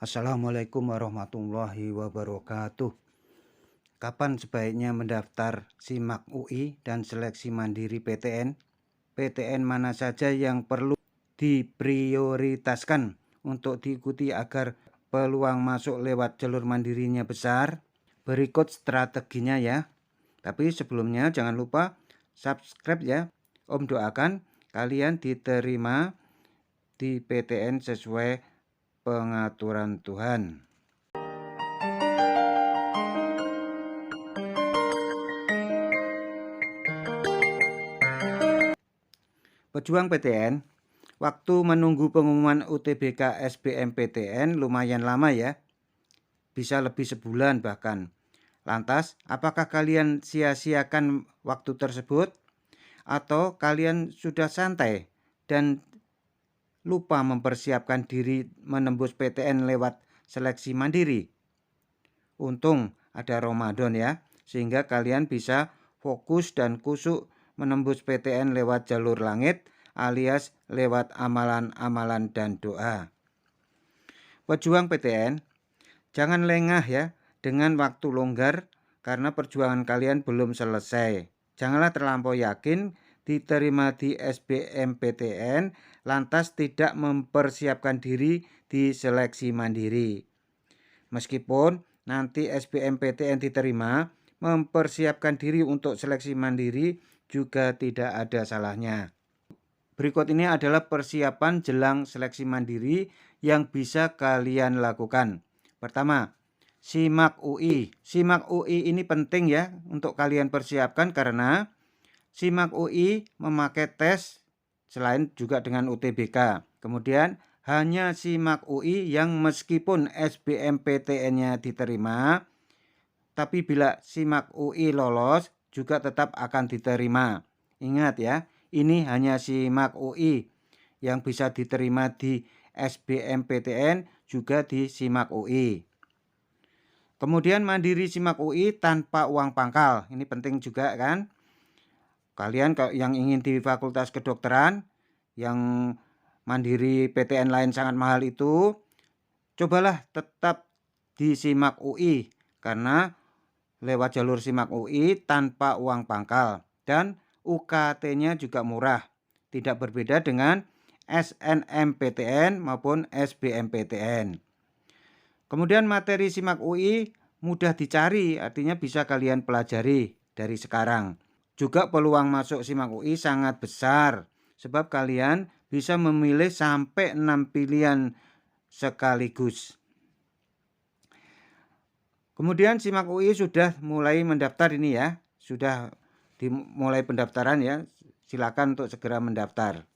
Assalamualaikum warahmatullahi wabarakatuh. Kapan sebaiknya mendaftar SIMAK UI dan seleksi mandiri PTN? PTN mana saja yang perlu diprioritaskan untuk diikuti agar peluang masuk lewat jalur mandirinya besar? Berikut strateginya ya. Tapi sebelumnya jangan lupa subscribe ya. Om doakan kalian diterima di PTN sesuai pengaturan Tuhan. Pejuang PTN, waktu menunggu pengumuman UTBK SBMPTN lumayan lama ya, bisa lebih sebulan bahkan. Lantas, apakah kalian sia-siakan waktu tersebut? Atau kalian sudah santai dan lupa mempersiapkan diri menembus PTN lewat seleksi mandiri? Untung ada Ramadan ya, sehingga kalian bisa fokus dan kusuk menembus PTN lewat jalur langit alias lewat amalan-amalan dan doa. Pejuang PTN, jangan lengah ya dengan waktu longgar karena perjuangan kalian belum selesai. Janganlah terlampau yakin diterima di SBMPTN lantas tidak mempersiapkan diri di seleksi mandiri. Meskipun nanti SBMPTN diterima, mempersiapkan diri untuk seleksi mandiri juga tidak ada salahnya. Berikut ini adalah persiapan jelang seleksi mandiri yang bisa kalian lakukan. Pertama, SIMAK UI. SIMAK UI ini penting ya untuk kalian persiapkan karena SIMAK UI memakai tes selain juga dengan UTBK. Kemudian hanya SIMAK UI yang meskipun SBMPTN-nya diterima, tapi bila SIMAK UI lolos juga tetap akan diterima. Ingat ya, ini hanya SIMAK UI yang bisa diterima di SBMPTN juga di SIMAK UI. Kemudian mandiri SIMAK UI tanpa uang pangkal. Ini penting juga kan. Kalian yang ingin di Fakultas Kedokteran, yang mandiri PTN lain sangat mahal itu, cobalah tetap di SIMAK UI karena lewat jalur SIMAK UI tanpa uang pangkal dan UKT-nya juga murah, tidak berbeda dengan SNMPTN maupun SBMPTN. Kemudian materi SIMAK UI mudah dicari, artinya bisa kalian pelajari dari sekarang. Juga peluang masuk SIMAK UI sangat besar sebab kalian bisa memilih sampai 6 pilihan sekaligus. Kemudian SIMAK UI sudah mulai mendaftar ini ya, sudah dimulai pendaftaran ya, silakan untuk segera mendaftar.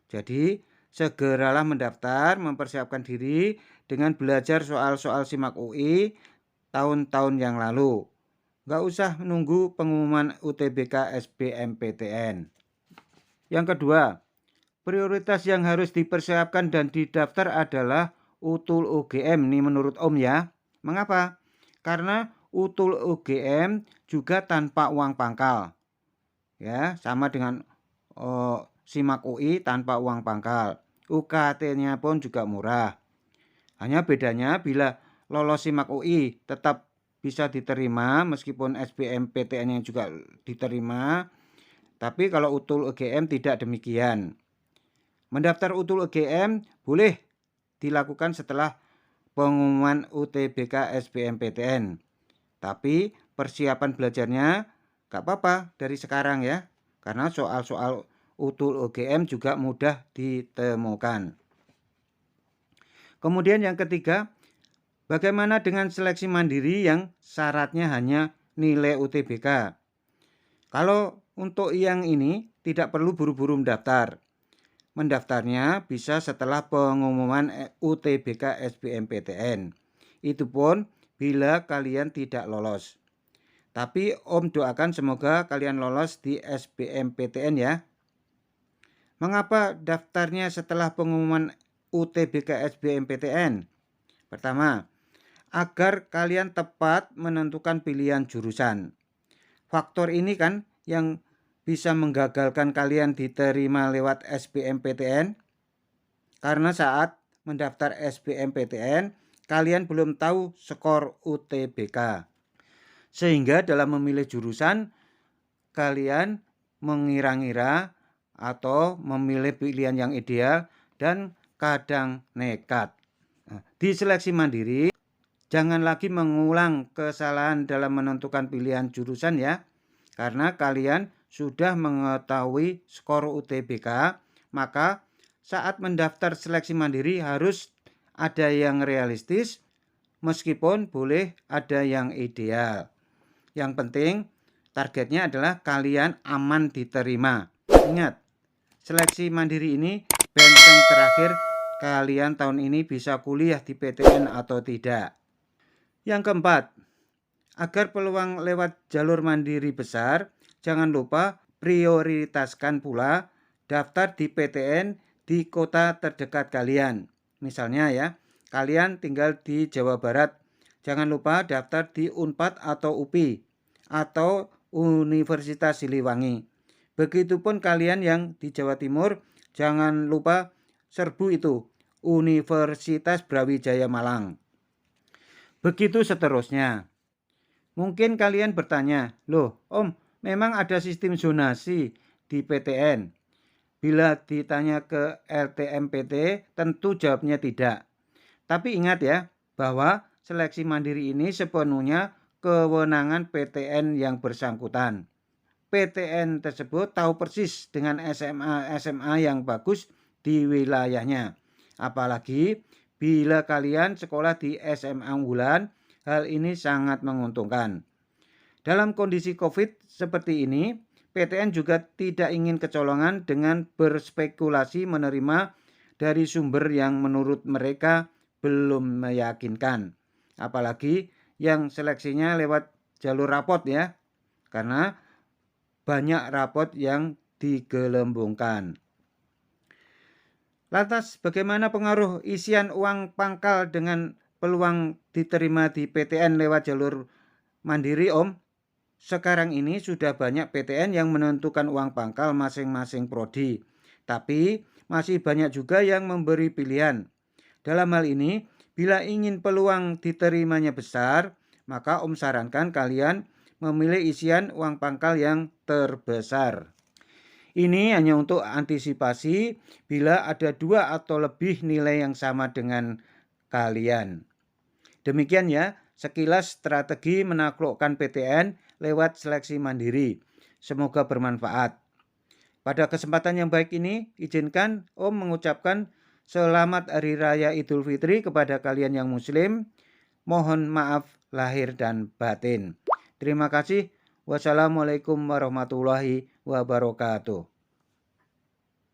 Jadi segeralah mendaftar, mempersiapkan diri dengan belajar soal-soal SIMAK UI tahun-tahun yang lalu. Nggak usah menunggu pengumuman UTBK SBMPTN. Yang kedua, prioritas yang harus dipersiapkan dan didaftar adalah UTUL UGM. Ini menurut Om ya. Mengapa? Karena UTUL UGM juga tanpa uang pangkal. Ya, sama dengan SIMAK UI tanpa uang pangkal. UKT-nya pun juga murah. Hanya bedanya bila lolos SIMAK UI tetap bisa diterima meskipun SBMPTN yang juga diterima. Tapi kalau UTUL UGM tidak demikian. Mendaftar UTUL UGM boleh dilakukan setelah pengumuman UTBK SBMPTN. Tapi persiapan belajarnya gak apa-apa dari sekarang ya. Karena soal-soal UTUL UGM juga mudah ditemukan. Kemudian yang ketiga, bagaimana dengan seleksi mandiri yang syaratnya hanya nilai UTBK? Kalau untuk yang ini tidak perlu buru-buru mendaftar. Mendaftarnya bisa setelah pengumuman UTBK SBMPTN. Itu pun bila kalian tidak lolos. Tapi Om doakan semoga kalian lolos di SBMPTN ya. Mengapa daftarnya setelah pengumuman UTBK SBMPTN? Pertama, agar kalian tepat menentukan pilihan jurusan. Faktor ini kan yang bisa menggagalkan kalian diterima lewat SBMPTN. Karena saat mendaftar SBMPTN, kalian belum tahu skor UTBK. Sehingga dalam memilih jurusan, kalian mengira-ngira atau memilih pilihan yang ideal dan kadang nekat. Di seleksi mandiri, jangan lagi mengulang kesalahan dalam menentukan pilihan jurusan ya. Karena kalian sudah mengetahui skor UTBK, maka saat mendaftar seleksi mandiri harus ada yang realistis, meskipun boleh ada yang ideal. Yang penting targetnya adalah kalian aman diterima. Ingat, seleksi mandiri ini benteng terakhir kalian tahun ini bisa kuliah di PTN atau tidak. Yang keempat, agar peluang lewat jalur mandiri besar, jangan lupa prioritaskan pula daftar di PTN di kota terdekat kalian. Misalnya ya, kalian tinggal di Jawa Barat, jangan lupa daftar di Unpad atau UPI atau Universitas Siliwangi. Begitupun kalian yang di Jawa Timur, jangan lupa serbu itu, Universitas Brawijaya Malang. Begitu seterusnya. Mungkin kalian bertanya, loh Om, memang ada sistem zonasi di PTN? Bila ditanya ke LTMPT, tentu jawabnya tidak. Tapi ingat ya, bahwa seleksi mandiri ini sepenuhnya kewenangan PTN yang bersangkutan. PTN tersebut tahu persis dengan SMA yang bagus di wilayahnya. Apalagi bila kalian sekolah di SMA unggulan, hal ini sangat menguntungkan. Dalam kondisi COVID seperti ini, PTN juga tidak ingin kecolongan dengan berspekulasi menerima dari sumber yang menurut mereka belum meyakinkan. Apalagi yang seleksinya lewat jalur rapot ya, karena banyak rapot yang digelembungkan. Lantas bagaimana pengaruh isian uang pangkal dengan peluang diterima di PTN lewat jalur mandiri Om? Sekarang ini sudah banyak PTN yang menentukan uang pangkal masing-masing prodi. Tapi masih banyak juga yang memberi pilihan. Dalam hal ini, bila ingin peluang diterimanya besar, maka Om sarankan kalian memilih isian uang pangkal yang terbesar. Ini hanya untuk antisipasi bila ada 2 atau lebih nilai yang sama dengan kalian. Demikian ya, sekilas strategi menaklukkan PTN lewat seleksi mandiri. Semoga bermanfaat. Pada kesempatan yang baik ini, izinkan Om mengucapkan selamat Hari Raya Idul Fitri kepada kalian yang Muslim. Mohon maaf lahir dan batin. Terima kasih. Wassalamualaikum warahmatullahi wabarakatuh.